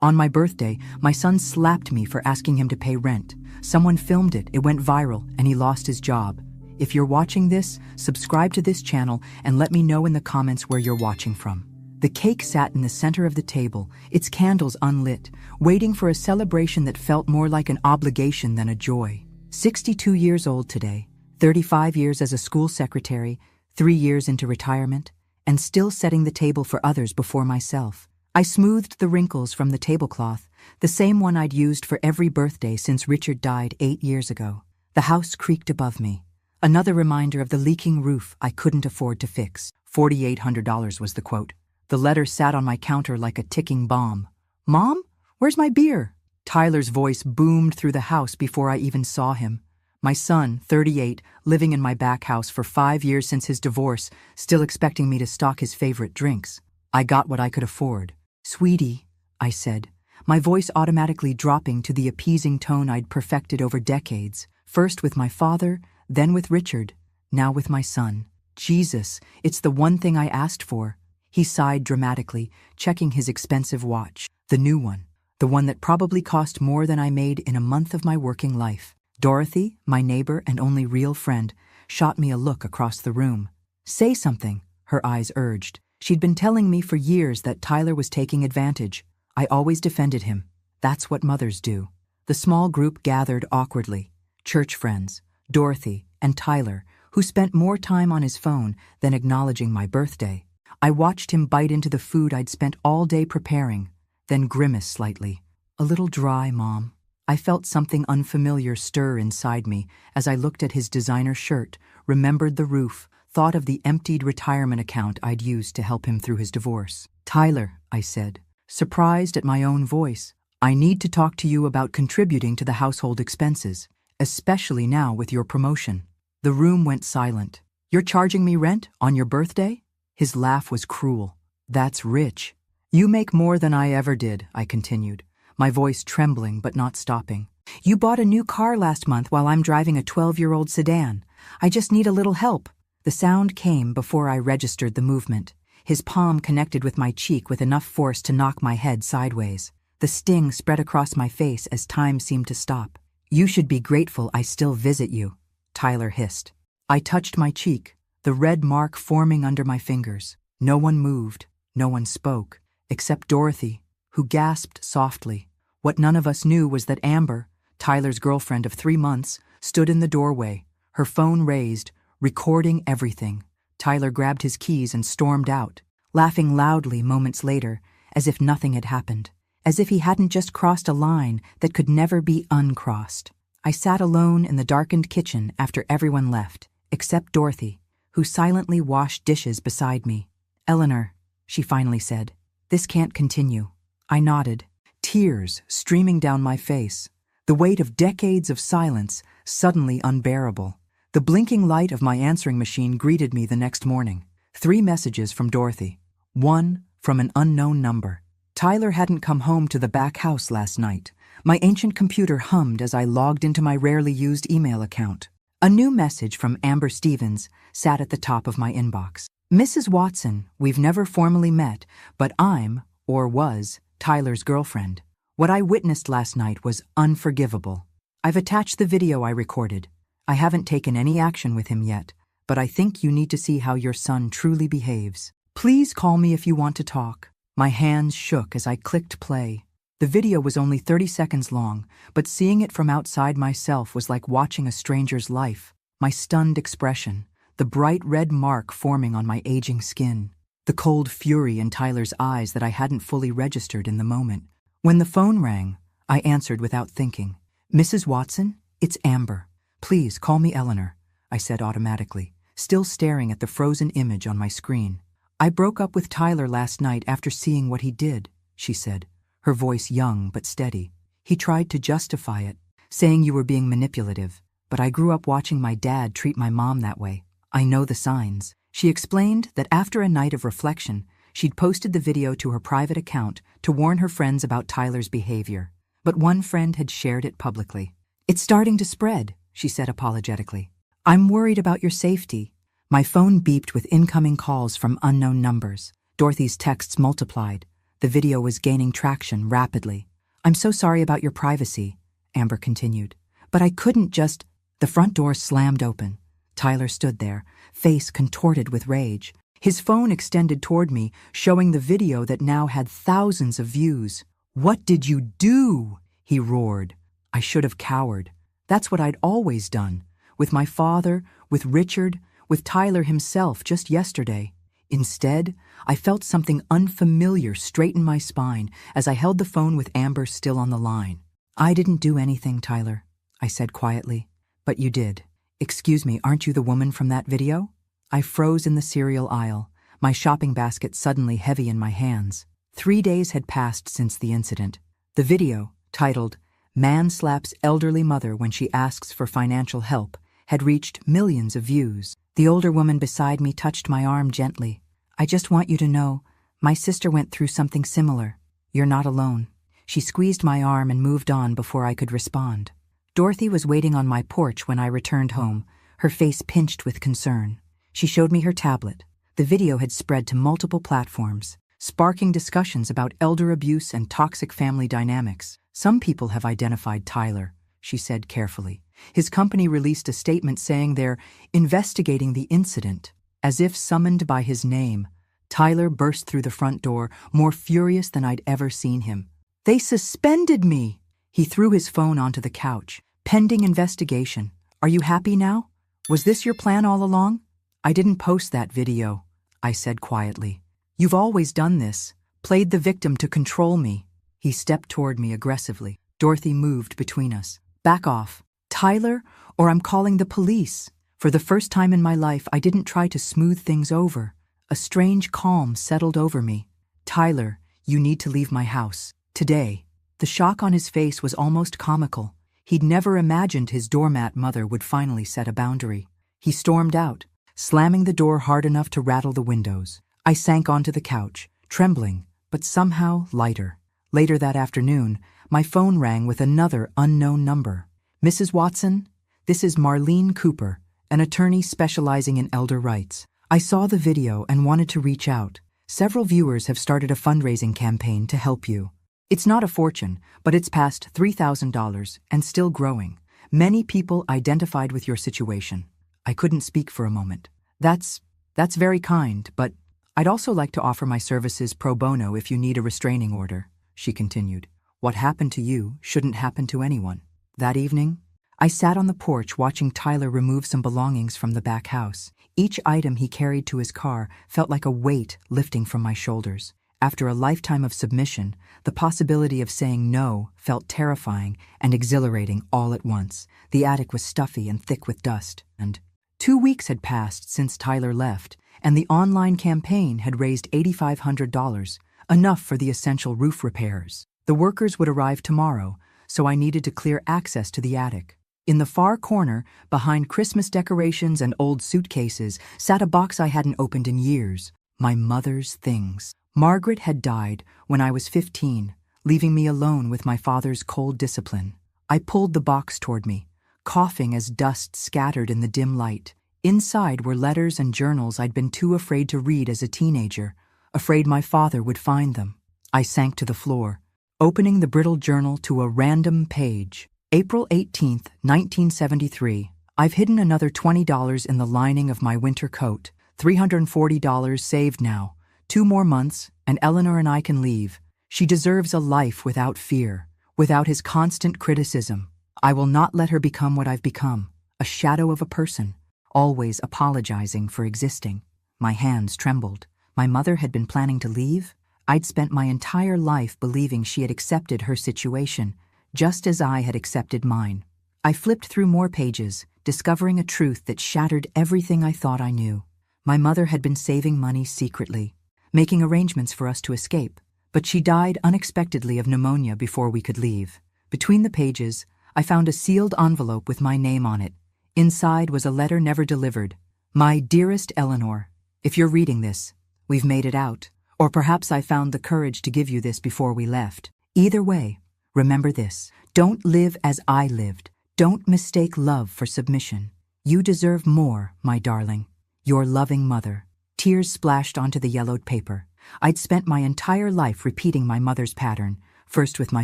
On my birthday, my son slapped me for asking him to pay rent. Someone filmed it, it went viral, and he lost his job. If you're watching this, subscribe to this channel and let me know in the comments where you're watching from. The cake sat in the center of the table, its candles unlit, waiting for a celebration that felt more like an obligation than a joy. 62 years old today, 35 years as a school secretary, 3 years into retirement, and still setting the table for others before myself. I smoothed the wrinkles from the tablecloth, the same one I'd used for every birthday since Richard died 8 years ago. The house creaked above me. Another reminder of the leaking roof I couldn't afford to fix. $4,800 was the quote. The letter sat on my counter like a ticking bomb. "Mom, where's my beer?" Tyler's voice boomed through the house before I even saw him. My son, 38, living in my back house for 5 years since his divorce, still expecting me to stock his favorite drinks. I got what I could afford. "Sweetie," I said, my voice automatically dropping to the appeasing tone I'd perfected over decades, first with my father, then with Richard, now with my son. "Jesus, it's the one thing I asked for." He sighed dramatically, checking his expensive watch. The new one, the one that probably cost more than I made in a month of my working life. Dorothy, my neighbor and only real friend, shot me a look across the room. "Say something," her eyes urged. She'd been telling me for years that Tyler was taking advantage. I always defended him. That's what mothers do. The small group gathered awkwardly. Church friends, Dorothy, and Tyler, who spent more time on his phone than acknowledging my birthday. I watched him bite into the food I'd spent all day preparing, then grimace slightly. "A little dry, Mom." I felt something unfamiliar stir inside me as I looked at his designer shirt, remembered the roof, thought of the emptied retirement account I'd used to help him through his divorce. "Tyler," I said, surprised at my own voice, "I need to talk to you about contributing to the household expenses, especially now with your promotion." The room went silent. "You're charging me rent on your birthday?" His laugh was cruel. "That's rich." "You make more than I ever did," I continued, my voice trembling but not stopping. "You bought a new car last month while I'm driving a 12-year-old sedan. I just need a little help." The sound came before I registered the movement. His palm connected with my cheek with enough force to knock my head sideways. The sting spread across my face as time seemed to stop. "You should be grateful I still visit you," Tyler hissed. I touched my cheek, the red mark forming under my fingers. No one moved, no one spoke, except Dorothy, who gasped softly. What none of us knew was that Amber, Tyler's girlfriend of 3 months, stood in the doorway, her phone raised, recording everything. Tyler grabbed his keys and stormed out, laughing loudly moments later, as if nothing had happened, as if he hadn't just crossed a line that could never be uncrossed. I sat alone in the darkened kitchen after everyone left, except Dorothy, who silently washed dishes beside me. "Eleanor," she finally said, "this can't continue." I nodded, tears streaming down my face, the weight of decades of silence suddenly unbearable. The blinking light of my answering machine greeted me the next morning. 3 messages from Dorothy. 1 from an unknown number. Tyler hadn't come home to the back house last night. My ancient computer hummed as I logged into my rarely used email account. A new message from Amber Stevens sat at the top of my inbox. "Mrs. Watson, we've never formally met, but I'm, or was, Tyler's girlfriend. What I witnessed last night was unforgivable. I've attached the video I recorded. I haven't taken any action with him yet, but I think you need to see how your son truly behaves. Please call me if you want to talk." My hands shook as I clicked play. The video was only 30 seconds long, but seeing it from outside myself was like watching a stranger's life. My stunned expression, the bright red mark forming on my aging skin, the cold fury in Tyler's eyes that I hadn't fully registered in the moment. When the phone rang, I answered without thinking. "Mrs. Watson, it's Amber. Please call me Eleanor," I said automatically, still staring at the frozen image on my screen. "I broke up with Tyler last night after seeing what he did," she said, her voice young but steady. "He tried to justify it, saying you were being manipulative, but I grew up watching my dad treat my mom that way. I know the signs." She explained that after a night of reflection, she'd posted the video to her private account to warn her friends about Tyler's behavior, but one friend had shared it publicly. "It's starting to spread," she said apologetically. "I'm worried about your safety." My phone beeped with incoming calls from unknown numbers. Dorothy's texts multiplied. The video was gaining traction rapidly. "I'm so sorry about your privacy," Amber continued. "But I couldn't just—" The front door slammed open. Tyler stood there, face contorted with rage. His phone extended toward me, showing the video that now had thousands of views. "What did you do?" he roared. I should have cowered. That's what I'd always done. With my father, with Richard, with Tyler himself just yesterday. Instead, I felt something unfamiliar straighten my spine as I held the phone with Amber still on the line. "I didn't do anything, Tyler," I said quietly. "But you did. Excuse me, aren't you the woman from that video?" I froze in the cereal aisle, my shopping basket suddenly heavy in my hands. 3 days had passed since the incident. The video, titled "Man Slaps Elderly Mother When She Asks for Financial Help," had reached millions of views. The older woman beside me touched my arm gently. "I just want you to know, my sister went through something similar. You're not alone." She squeezed my arm and moved on before I could respond. Dorothy was waiting on my porch when I returned home, her face pinched with concern. She showed me her tablet. The video had spread to multiple platforms, sparking discussions about elder abuse and toxic family dynamics. "Some people have identified Tyler," she said carefully. "His company released a statement saying they're investigating the incident." As if summoned by his name, Tyler burst through the front door, more furious than I'd ever seen him. "They suspended me!" He threw his phone onto the couch. "Pending investigation. Are you happy now? Was this your plan all along?" "I didn't post that video," I said quietly. "You've always done this, played the victim to control me." He stepped toward me aggressively. Dorothy moved between us. "Back off. Tyler, or I'm calling the police." For the first time in my life, I didn't try to smooth things over. A strange calm settled over me. "Tyler, you need to leave my house. Today." The shock on his face was almost comical. He'd never imagined his doormat mother would finally set a boundary. He stormed out, slamming the door hard enough to rattle the windows. I sank onto the couch, trembling, but somehow lighter. Later that afternoon, my phone rang with another unknown number. "Mrs. Watson, this is Marlene Cooper, an attorney specializing in elder rights. I saw the video and wanted to reach out. Several viewers have started a fundraising campaign to help you. It's not a fortune, but it's past $3,000 and still growing. Many people identified with your situation." I couldn't speak for a moment. That's very kind, but I'd also like to offer my services pro bono if you need a restraining order," she continued. "What happened to you shouldn't happen to anyone." That evening, I sat on the porch watching Tyler remove some belongings from the back house. Each item he carried to his car felt like a weight lifting from my shoulders. After a lifetime of submission, the possibility of saying no felt terrifying and exhilarating all at once. The attic was stuffy and thick with dust, and 2 weeks had passed since Tyler left, and the online campaign had raised $8,500, enough for the essential roof repairs. The workers would arrive tomorrow, so I needed to clear access to the attic. In the far corner, behind Christmas decorations and old suitcases, sat a box I hadn't opened in years. My mother's things. Margaret had died when I was 15, leaving me alone with my father's cold discipline. I pulled the box toward me, coughing as dust scattered in the dim light. Inside were letters and journals I'd been too afraid to read as a teenager, afraid my father would find them. I sank to the floor, opening the brittle journal to a random page. April 18th, 1973. I've hidden another $20 in the lining of my winter coat. $340 saved now. 2 more months, and Eleanor and I can leave. She deserves a life without fear, without his constant criticism. I will not let her become what I've become, a shadow of a person, always apologizing for existing. My hands trembled. My mother had been planning to leave? I'd spent my entire life believing she had accepted her situation, just as I had accepted mine. I flipped through more pages, discovering a truth that shattered everything I thought I knew. My mother had been saving money secretly, making arrangements for us to escape, but she died unexpectedly of pneumonia before we could leave. Between the pages, I found a sealed envelope with my name on it. Inside was a letter never delivered. "My dearest Eleanor, if you're reading this, we've made it out. Or perhaps I found the courage to give you this before we left. Either way, remember this. Don't live as I lived. Don't mistake love for submission. You deserve more, my darling. Your loving mother." Tears splashed onto the yellowed paper. I'd spent my entire life repeating my mother's pattern, first with my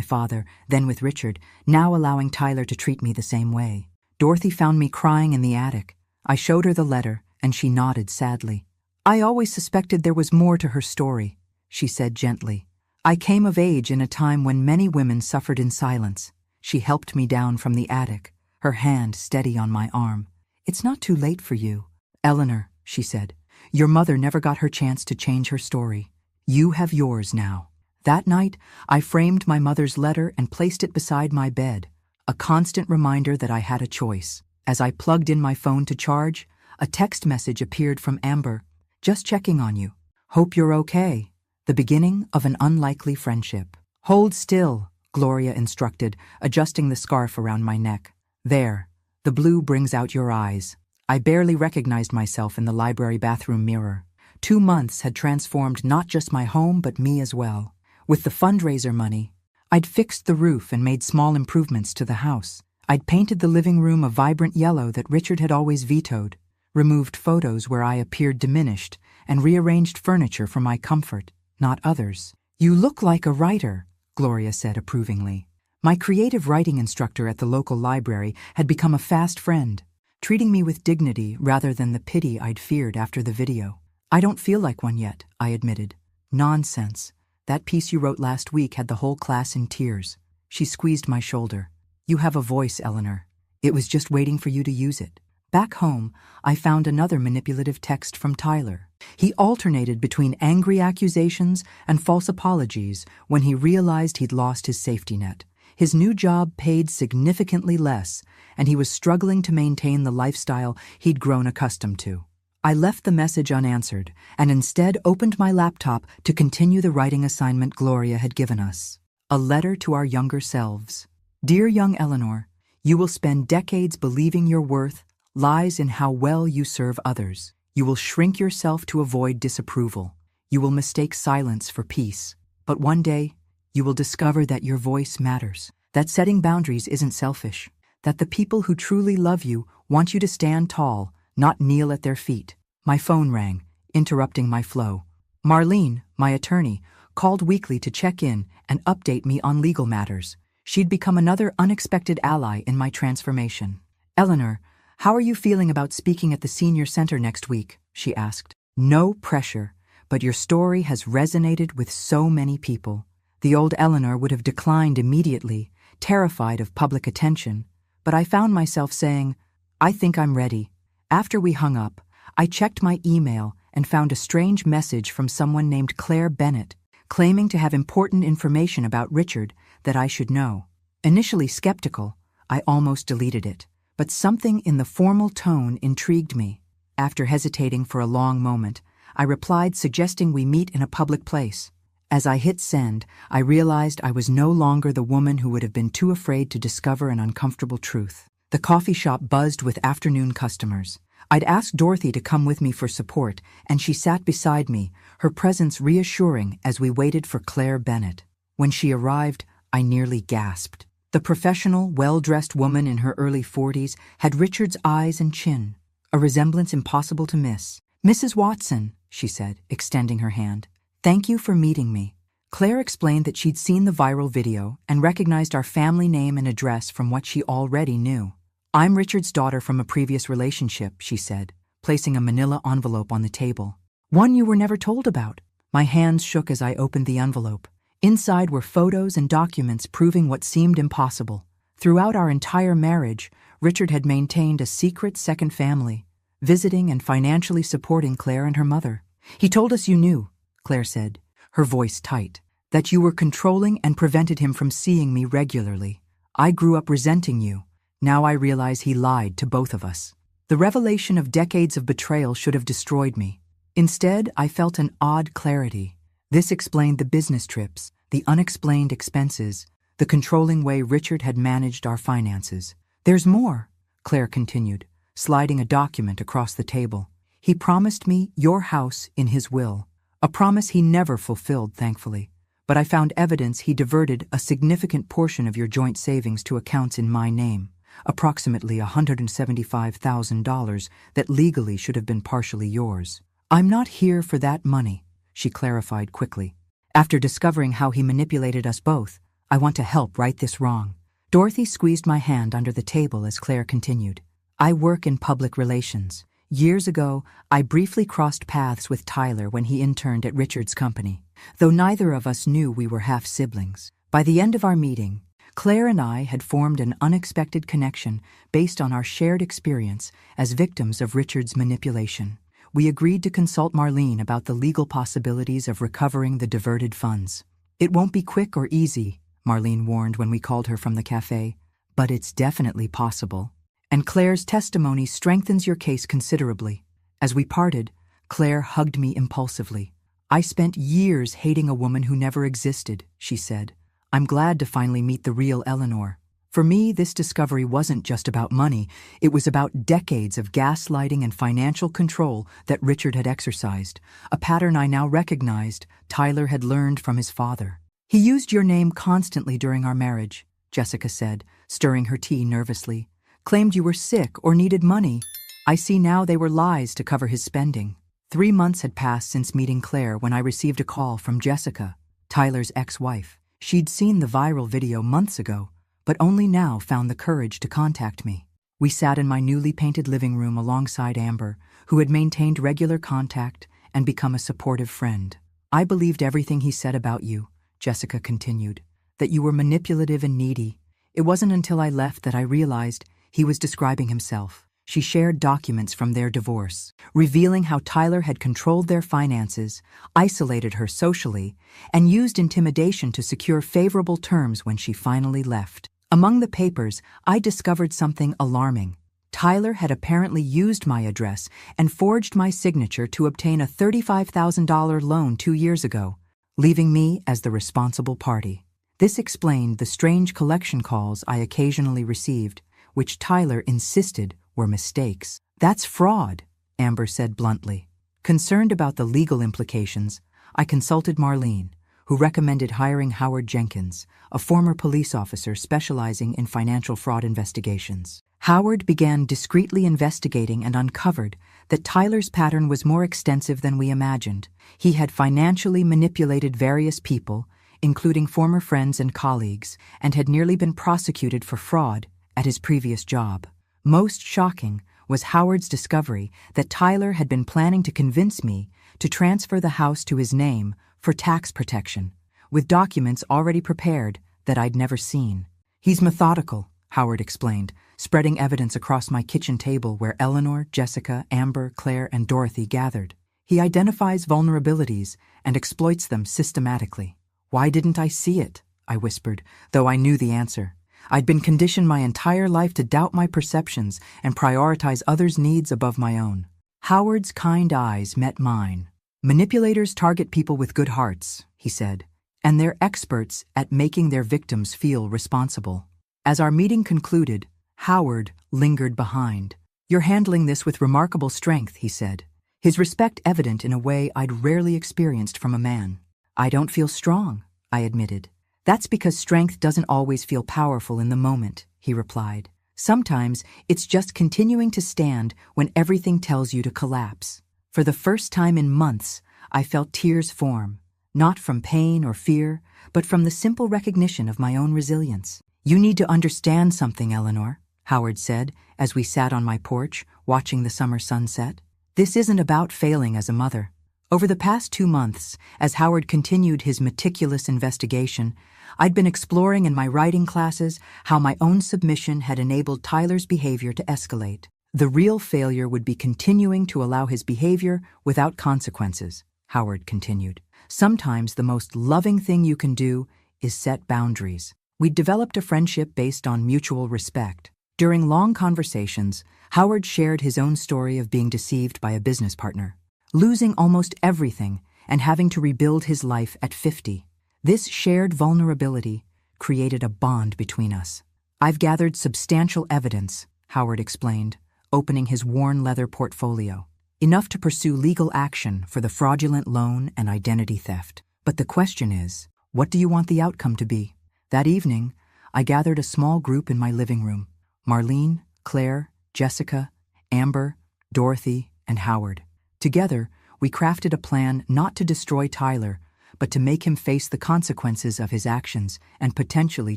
father, then with Richard, now allowing Tyler to treat me the same way. Dorothy found me crying in the attic. I showed her the letter, and she nodded sadly. "I always suspected there was more to her story," she said gently. "I came of age in a time when many women suffered in silence." She helped me down from the attic, her hand steady on my arm. "It's not too late for you, Eleanor," she said. "Your mother never got her chance to change her story. You have yours now." That night, I framed my mother's letter and placed it beside my bed, a constant reminder that I had a choice. As I plugged in my phone to charge, a text message appeared from Amber. "Just checking on you. Hope you're okay." The beginning of an unlikely friendship. "Hold still," Gloria instructed, adjusting the scarf around my neck. "There. The blue brings out your eyes." I barely recognized myself in the library bathroom mirror. 2 months had transformed not just my home, but me as well. With the fundraiser money, I'd fixed the roof and made small improvements to the house. I'd painted the living room a vibrant yellow that Richard had always vetoed, removed photos where I appeared diminished, and rearranged furniture for my comfort, not others. "You look like a writer," Gloria said approvingly. My creative writing instructor at the local library had become a fast friend, treating me with dignity rather than the pity I'd feared after the video. "I don't feel like one yet," I admitted. "Nonsense. That piece you wrote last week had the whole class in tears." She squeezed my shoulder. "You have a voice, Eleanor. It was just waiting for you to use it." Back home, I found another manipulative text from Tyler. He alternated between angry accusations and false apologies when he realized he'd lost his safety net. His new job paid significantly less, and he was struggling to maintain the lifestyle he'd grown accustomed to. I left the message unanswered and instead opened my laptop to continue the writing assignment Gloria had given us. A letter to our younger selves. "Dear young Eleanor, you will spend decades believing your worth lies in how well you serve others. You will shrink yourself to avoid disapproval. You will mistake silence for peace. But one day, you will discover that your voice matters, that setting boundaries isn't selfish, that the people who truly love you want you to stand tall, not kneel at their feet." My phone rang, interrupting my flow. Marlene, my attorney, called weekly to check in and update me on legal matters. She'd become another unexpected ally in my transformation. "Eleanor, how are you feeling about speaking at the senior center next week?" she asked. "No pressure, but your story has resonated with so many people." The old Eleanor would have declined immediately, terrified of public attention, but I found myself saying, "I think I'm ready." After we hung up, I checked my email and found a strange message from someone named Claire Bennett, claiming to have important information about Richard that I should know. Initially skeptical, I almost deleted it, but something in the formal tone intrigued me. After hesitating for a long moment, I replied suggesting we meet in a public place. As I hit send, I realized I was no longer the woman who would have been too afraid to discover an uncomfortable truth. The coffee shop buzzed with afternoon customers. I'd asked Dorothy to come with me for support, and she sat beside me, her presence reassuring as we waited for Claire Bennett. When she arrived, I nearly gasped. The professional, well-dressed woman in her early 40s had Richard's eyes and chin, a resemblance impossible to miss. "Mrs. Watson," she said, extending her hand. "Thank you for meeting me." Claire explained that she'd seen the viral video and recognized our family name and address from what she already knew. "I'm Richard's daughter from a previous relationship," she said, placing a manila envelope on the table. "One you were never told about." My hands shook as I opened the envelope. Inside were photos and documents proving what seemed impossible. Throughout our entire marriage, Richard had maintained a secret second family, visiting and financially supporting Claire and her mother. "He told us you knew," Claire said, her voice tight, "that you were controlling and prevented him from seeing me regularly. I grew up resenting you. Now I realize he lied to both of us." The revelation of decades of betrayal should have destroyed me. Instead, I felt an odd clarity. This explained the business trips, the unexplained expenses, the controlling way Richard had managed our finances. "There's more," Claire continued, sliding a document across the table. "He promised me your house in his will, a promise he never fulfilled, thankfully. But I found evidence he diverted a significant portion of your joint savings to accounts in my name, approximately $175,000 that legally should have been partially yours. I'm not here for that money," she clarified quickly. After discovering how he manipulated us both, I want to help right this wrong. Dorothy squeezed my hand under the table as Claire continued. I work in public relations. Years ago, I briefly crossed paths with Tyler when he interned at Richard's company, though neither of us knew we were half-siblings. By the end of our meeting, Claire and I had formed an unexpected connection based on our shared experience as victims of Richard's manipulation. We agreed to consult Marlene about the legal possibilities of recovering the diverted funds. It won't be quick or easy, Marlene warned when we called her from the cafe, but it's definitely possible. And Claire's testimony strengthens your case considerably. As we parted, Claire hugged me impulsively. I spent years hating a woman who never existed, she said. I'm glad to finally meet the real Eleanor. For me, this discovery wasn't just about money. It was about decades of gaslighting and financial control that Richard had exercised, a pattern I now recognized Tyler had learned from his father. He used your name constantly during our marriage, Jessica said, stirring her tea nervously. Claimed you were sick or needed money. I see now they were lies to cover his spending. 3 months had passed since meeting Claire when I received a call from Jessica, Tyler's ex-wife. She'd seen the viral video months ago, but only now found the courage to contact me. We sat in my newly painted living room alongside Amber, who had maintained regular contact and become a supportive friend. I believed everything he said about you, Jessica continued, that you were manipulative and needy. It wasn't until I left that I realized he was describing himself. She shared documents from their divorce, revealing how Tyler had controlled their finances, isolated her socially, and used intimidation to secure favorable terms when she finally left. Among the papers, I discovered something alarming. Tyler had apparently used my address and forged my signature to obtain a $35,000 loan 2 years ago, leaving me as the responsible party. This explained the strange collection calls I occasionally received, which Tyler insisted were mistakes. That's fraud, Amber said bluntly. Concerned about the legal implications, I consulted Marlene, who recommended hiring Howard Jenkins, a former police officer specializing in financial fraud investigations. Howard began discreetly investigating and uncovered that Tyler's pattern was more extensive than we imagined. He had financially manipulated various people, including former friends and colleagues, and had nearly been prosecuted for fraud at his previous job. Most shocking was Howard's discovery that Tyler had been planning to convince me to transfer the house to his name for tax protection, with documents already prepared that I'd never seen. He's methodical, Howard explained, spreading evidence across my kitchen table where Eleanor, Jessica, Amber, Claire, and Dorothy gathered. He identifies vulnerabilities and exploits them systematically. Why didn't I see it? I whispered, though I knew the answer. I'd been conditioned my entire life to doubt my perceptions and prioritize others' needs above my own. Howard's kind eyes met mine. Manipulators target people with good hearts, he said, and they're experts at making their victims feel responsible. As our meeting concluded, Howard lingered behind. You're handling this with remarkable strength, he said, his respect evident in a way I'd rarely experienced from a man. I don't feel strong, I admitted. That's because strength doesn't always feel powerful in the moment, he replied. Sometimes it's just continuing to stand when everything tells you to collapse. For the first time in months, I felt tears form, not from pain or fear, but from the simple recognition of my own resilience. You need to understand something, Eleanor, Howard said as we sat on my porch, watching the summer sunset. This isn't about failing as a mother. Over the past 2 months, as Howard continued his meticulous investigation, I'd been exploring in my writing classes how my own submission had enabled Tyler's behavior to escalate. The real failure would be continuing to allow his behavior without consequences, Howard continued. Sometimes the most loving thing you can do is set boundaries. We'd developed a friendship based on mutual respect. During long conversations, Howard shared his own story of being deceived by a business partner, losing almost everything and having to rebuild his life at 50. This shared vulnerability created a bond between us. I've gathered substantial evidence, Howard explained, opening his worn leather portfolio. Enough to pursue legal action for the fraudulent loan and identity theft. But the question is, what do you want the outcome to be? That evening, I gathered a small group in my living room. Marlene, Claire, Jessica, Amber, Dorothy, and Howard. Together, We crafted a plan not to destroy Tyler, but to make him face the consequences of his actions and potentially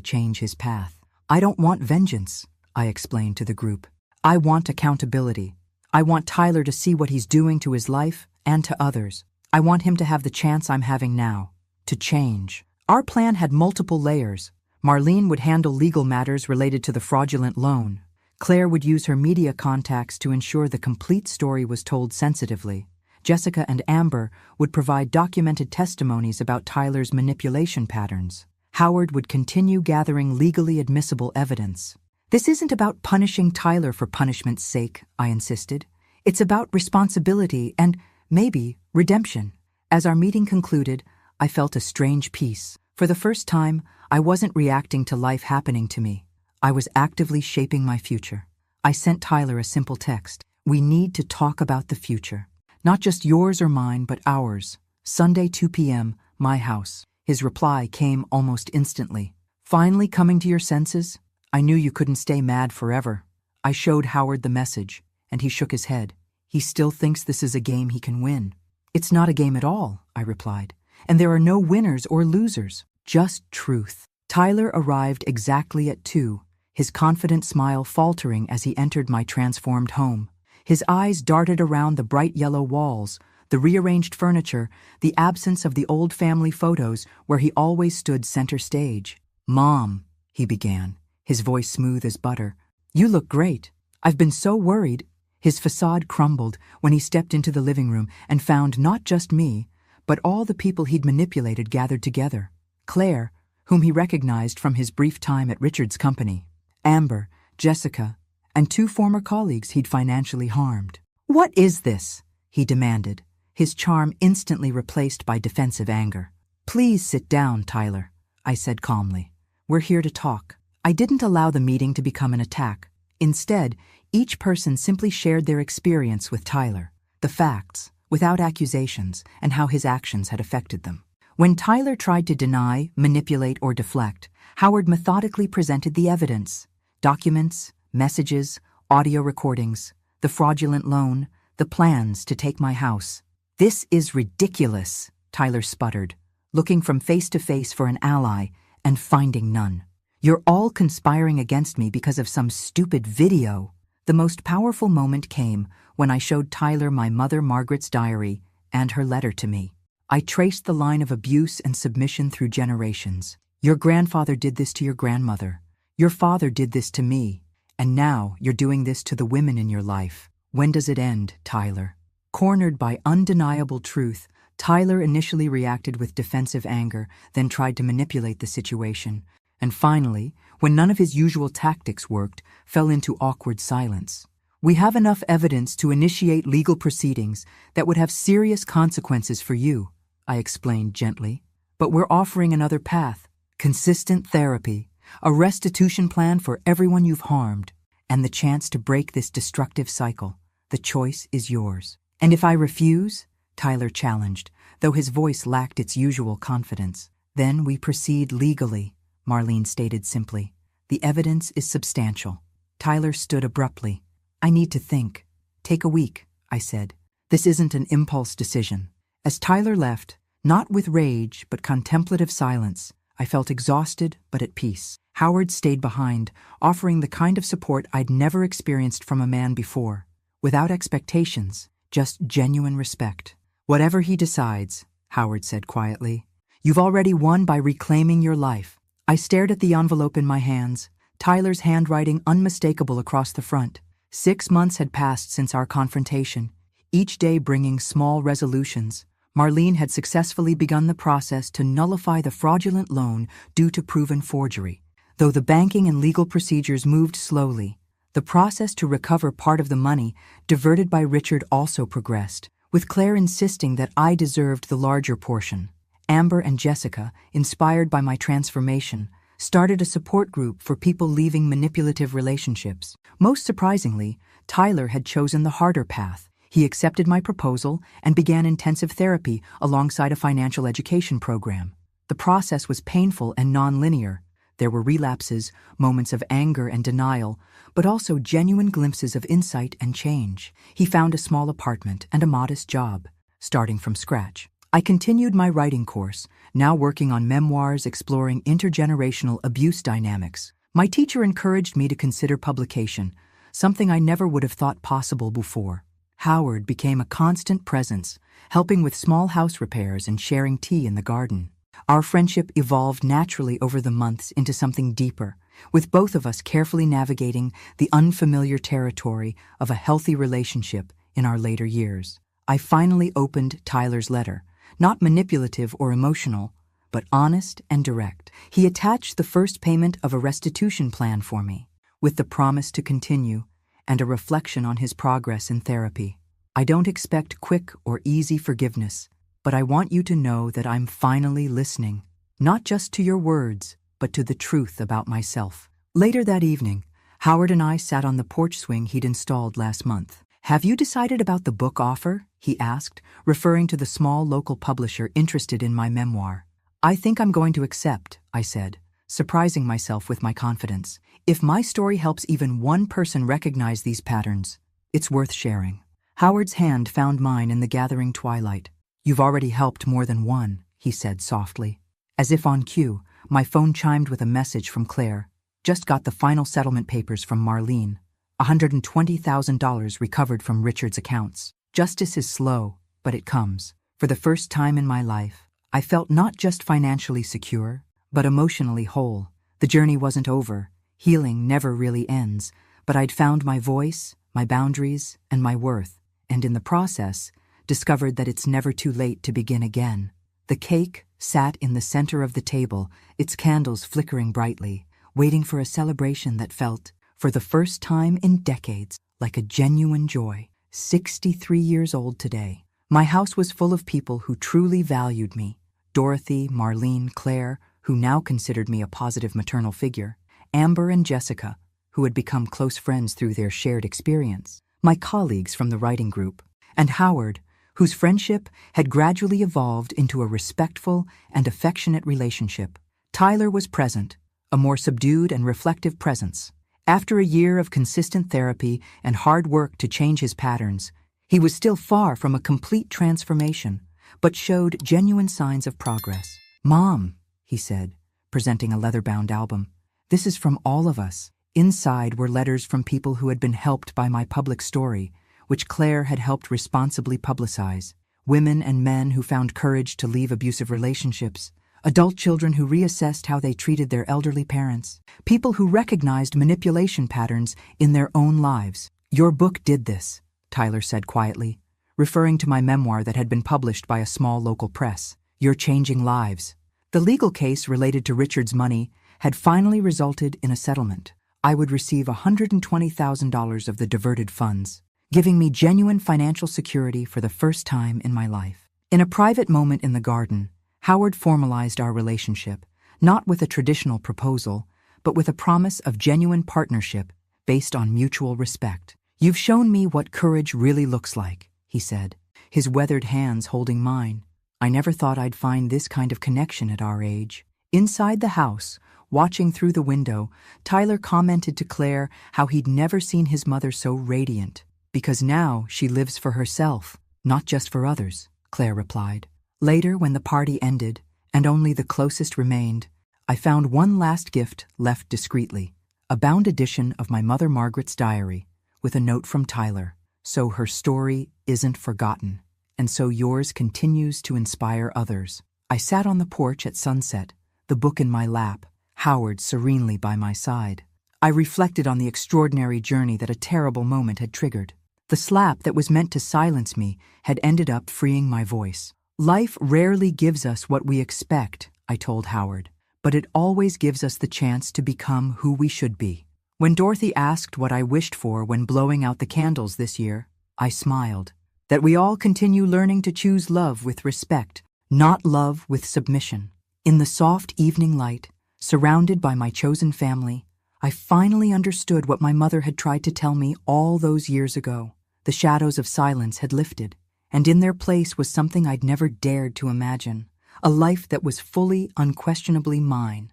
change his path. I don't want vengeance, I explained to the group. I want accountability. I want Tyler to see what he's doing to his life and to others. I want him to have the chance I'm having now, to change. Our plan had multiple layers. Marlene would handle legal matters related to the fraudulent loan. Claire would use her media contacts to ensure the complete story was told sensitively. Jessica and Amber would provide documented testimonies about Tyler's manipulation patterns. Howard would continue gathering legally admissible evidence. This isn't about punishing Tyler for punishment's sake, I insisted. It's about responsibility and, maybe, redemption. As our meeting concluded, I felt a strange peace. For the first time, I wasn't reacting to life happening to me. I was actively shaping my future. I sent Tyler a simple text. We need to talk about the future. Not just yours or mine, but ours. Sunday, 2 p.m., my house. His reply came almost instantly. Finally coming to your senses? I knew you couldn't stay mad forever. I showed Howard the message, and he shook his head. He still thinks this is a game he can win. It's not a game at all, I replied. And there are no winners or losers, just truth. Tyler arrived exactly at 2, his confident smile faltering as he entered my transformed home. His eyes darted around the bright yellow walls, the rearranged furniture, the absence of the old family photos where he always stood center stage. "Mom," he began, his voice smooth as butter. "You look great. I've been so worried." His facade crumbled when he stepped into the living room and found not just me, but all the people he'd manipulated gathered together. Claire, whom he recognized from his brief time at Richard's company. Amber, Jessica, and 2 former colleagues he'd financially harmed. "What is this?" he demanded, his charm instantly replaced by defensive anger. "Please sit down, Tyler," I said calmly. "We're here to talk." I didn't allow the meeting to become an attack. Instead, each person simply shared their experience with Tyler, the facts, without accusations, and how his actions had affected them. When Tyler tried to deny, manipulate, or deflect, Howard methodically presented the evidence: documents, messages, audio recordings, the fraudulent loan, the plans to take my house. "This is ridiculous," Tyler sputtered, looking from face to face for an ally and finding none. "You're all conspiring against me because of some stupid video." The most powerful moment came when I showed Tyler my mother Margaret's diary and her letter to me. I traced the line of abuse and submission through generations. Your grandfather did this to your grandmother. Your father did this to me. And now you're doing this to the women in your life. When does it end, Tyler? Cornered by undeniable truth, Tyler initially reacted with defensive anger, then tried to manipulate the situation, and finally, when none of his usual tactics worked, fell into awkward silence. "We have enough evidence to initiate legal proceedings that would have serious consequences for you," I explained gently. "But we're offering another path: consistent therapy, a restitution plan for everyone you've harmed, and the chance to break this destructive cycle. The choice is yours." "And if I refuse?" Tyler challenged, though his voice lacked its usual confidence. "Then we proceed legally," Marlene stated simply. "The evidence is substantial." Tyler stood abruptly. "I need to think." "Take a week," I said. "This isn't an impulse decision." As Tyler left, not with rage but contemplative silence, I felt exhausted but at peace. Howard stayed behind, offering the kind of support I'd never experienced from a man before. Without expectations, just genuine respect. "Whatever he decides," Howard said quietly, "you've already won by reclaiming your life." I stared at the envelope in my hands, Tyler's handwriting unmistakable across the front. 6 months had passed since our confrontation, each day bringing small resolutions. Marlene had successfully begun the process to nullify the fraudulent loan due to proven forgery. Though the banking and legal procedures moved slowly, the process to recover part of the money diverted by Richard also progressed, with Claire insisting that I deserved the larger portion. Amber and Jessica, inspired by my transformation, started a support group for people leaving manipulative relationships. Most surprisingly, Tyler had chosen the harder path. He accepted my proposal and began intensive therapy alongside a financial education program. The process was painful and non-linear. There were relapses, moments of anger and denial, but also genuine glimpses of insight and change. He found a small apartment and a modest job, starting from scratch. I continued my writing course, now working on memoirs exploring intergenerational abuse dynamics. My teacher encouraged me to consider publication, something I never would have thought possible before. Howard became a constant presence, helping with small house repairs and sharing tea in the garden. Our friendship evolved naturally over the months into something deeper, with both of us carefully navigating the unfamiliar territory of a healthy relationship in our later years. I finally opened Tyler's letter, not manipulative or emotional, but honest and direct. He attached the first payment of a restitution plan for me, with the promise to continue and a reflection on his progress in therapy. I don't expect quick or easy forgiveness, but I want you to know that I'm finally listening, not just to your words, but to the truth about myself. Later that evening, Howard and I sat on the porch swing he'd installed last month. "Have you decided about the book offer?" he asked, referring to the small local publisher interested in my memoir. "I think I'm going to accept," I said, surprising myself with my confidence. "If my story helps even one person recognize these patterns, it's worth sharing." Howard's hand found mine in the gathering twilight. "You've already helped more than one," he said softly. As if on cue, my phone chimed with a message from Claire. "Just got the final settlement papers from Marlene. $120,000 recovered from Richard's accounts. Justice is slow, but it comes." For the first time in my life, I felt not just financially secure, but emotionally whole. The journey wasn't over. Healing never really ends, but I'd found my voice, my boundaries, and my worth, and in the process, discovered that it's never too late to begin again. The cake sat in the center of the table, its candles flickering brightly, waiting for a celebration that felt, for the first time in decades, like a genuine joy. 63 years old today. My house was full of people who truly valued me. Dorothy, Marlene, Claire, who now considered me a positive maternal figure. Amber and Jessica, who had become close friends through their shared experience. My colleagues from the writing group. And Howard, whose friendship had gradually evolved into a respectful and affectionate relationship. Tyler was present, a more subdued and reflective presence. After a year of consistent therapy and hard work to change his patterns, he was still far from a complete transformation, but showed genuine signs of progress. "Mom," he said, presenting a leather-bound album, "this is from all of us." Inside were letters from people who had been helped by my public story, which Claire had helped responsibly publicize. Women and men who found courage to leave abusive relationships. Adult children who reassessed how they treated their elderly parents. People who recognized manipulation patterns in their own lives. "Your book did this," Tyler said quietly, referring to my memoir that had been published by a small local press. "You're changing lives." The legal case related to Richard's money had finally resulted in a settlement. I would receive $120,000 of the diverted funds, giving me genuine financial security for the first time in my life. In a private moment in the garden, Howard formalized our relationship, not with a traditional proposal, but with a promise of genuine partnership based on mutual respect. "You've shown me what courage really looks like," he said, his weathered hands holding mine. I never thought I'd find this kind of connection at our age. Inside the house, watching through the window, Tyler commented to Claire how he'd never seen his mother so radiant. "Because now she lives for herself, not just for others," Claire replied. Later, when the party ended, and only the closest remained, I found one last gift left discreetly, a bound edition of my mother Margaret's diary, with a note from Tyler. "So her story isn't forgotten, and so yours continues to inspire others." I sat on the porch at sunset, the book in my lap, Howard serenely by my side. I reflected on the extraordinary journey that a terrible moment had triggered. The slap that was meant to silence me had ended up freeing my voice. "Life rarely gives us what we expect," I told Howard, "but it always gives us the chance to become who we should be." When Dorothy asked what I wished for when blowing out the candles this year, I smiled. That we all continue learning to choose love with respect, not love with submission. In the soft evening light, surrounded by my chosen family, I finally understood what my mother had tried to tell me all those years ago. The shadows of silence had lifted, and in their place was something I'd never dared to imagine, a life that was fully, unquestionably mine.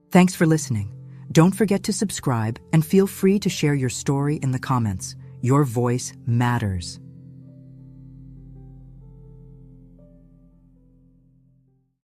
Thanks for listening. Don't forget to subscribe and feel free to share your story in the comments. Your voice matters.